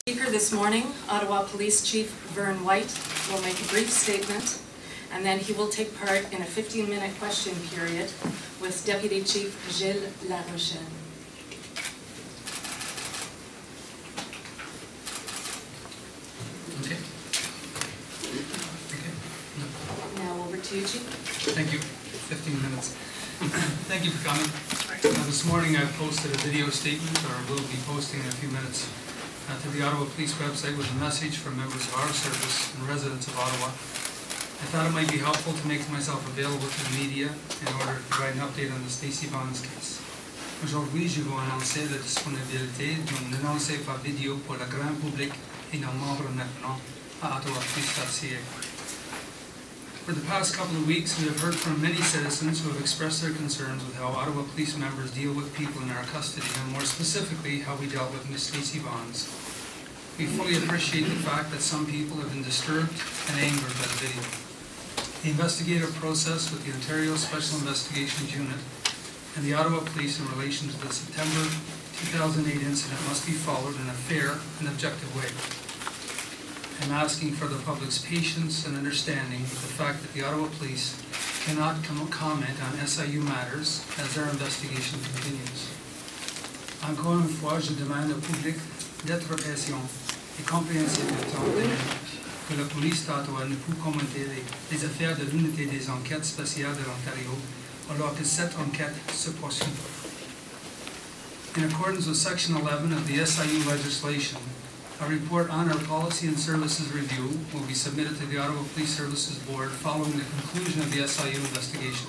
Speaker this morning, Ottawa Police Chief Vern White, will make a brief statement, and then he will take part in a 15-minute question period with Deputy Chief Gilles Larochelle. Okay. Now over to you, Chief. Thank you. 15 minutes. Thank you for coming. This morning I posted a video statement, or will be posting in a few minutes, to the Ottawa Police website with a message from members of our service and residents of Ottawa. I thought it might be helpful to make myself available to the media in order to provide an update on the Stacy Bonds case. Aujourd'hui, je vous annoncer la disponibilité d'une annonce par vidéo pour le grand public et nos membres maintenant à ottawapolice.ca. For the past couple of weeks, we have heard from many citizens who have expressed their concerns with how Ottawa police members deal with people in our custody, and more specifically, how we dealt with Ms. Stacy Bonds. We fully appreciate the fact that some people have been disturbed and angered by the video. The investigative process with the Ontario Special Investigations Unit and the Ottawa Police in relation to the September 2008 incident must be followed in a fair and objective way. I'm asking for the public's patience and understanding with the fact that the Ottawa Police cannot comment on SIU matters as their investigation continues. Encore une fois, je demande au public d'être patient et compréhensif étant donné que la police d'Ottawa ne peut commenter les affaires de l'unité des enquêtes spéciales de l'Ontario alors que cette enquête se poursuit. In accordance with Section 11 of the SIU legislation, a report on our policy and services review will be submitted to the Ottawa Police Services Board following the conclusion of the SIU investigation.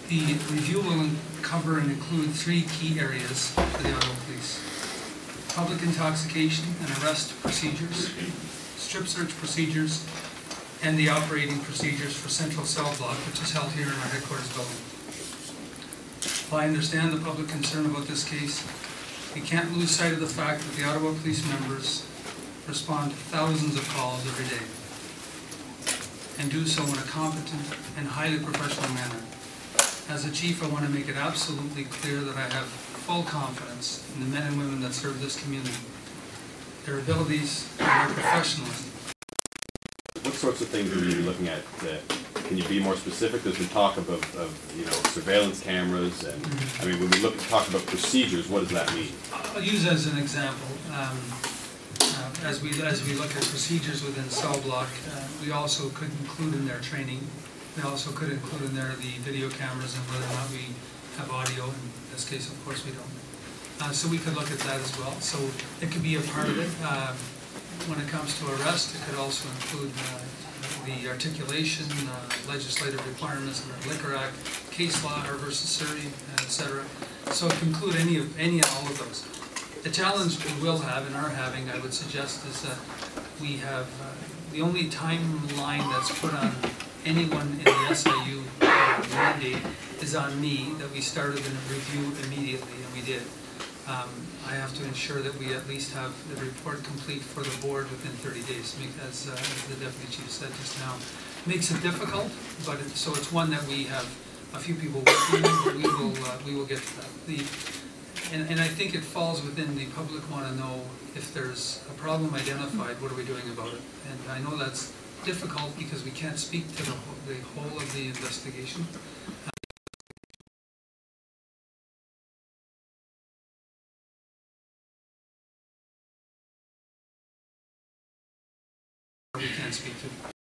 The review will cover and include three key areas for the Ottawa Police: public intoxication and arrest procedures, strip search procedures, and the operating procedures for Central Cell Block, which is held here in our headquarters building. While I understand the public concern about this case, we can't lose sight of the fact that the Ottawa Police members respond to thousands of calls every day, and do so in a competent and highly professional manner. As a chief, I want to make it absolutely clear that I have full confidence in the men and women that serve this community, their abilities, and their professionalism. What sorts of things are you looking at? Can you be more specific? There's been talk of surveillance cameras, and I mean, when we talk about procedures, what does that mean? I'll use as an example. As we look at procedures within cell block, we also could include in their training. We also could include in there the video cameras and whether or not we have audio. In this case, of course, we don't. So we could look at that as well. So it could be a part of it. When it comes to arrest, it could also include the articulation, legislative requirements under the Liquor Act, case law, R versus Surrey, etc. So it can include any and all of those. The challenge we will have and are having, I would suggest, is that we have the only timeline that's put on anyone in the SIU mandate is on me, that we started in a review immediately, and we did. I have to ensure that we at least have the report complete for the board within 30 days, as the Deputy Chief said just now. Makes it difficult, but so it's one that we have a few people working on, but we will get to that. And I think it falls within the public want to know if there's a problem identified, what are we doing about it? And I know that's difficult because we can't speak to the whole of the investigation. We can't speak to.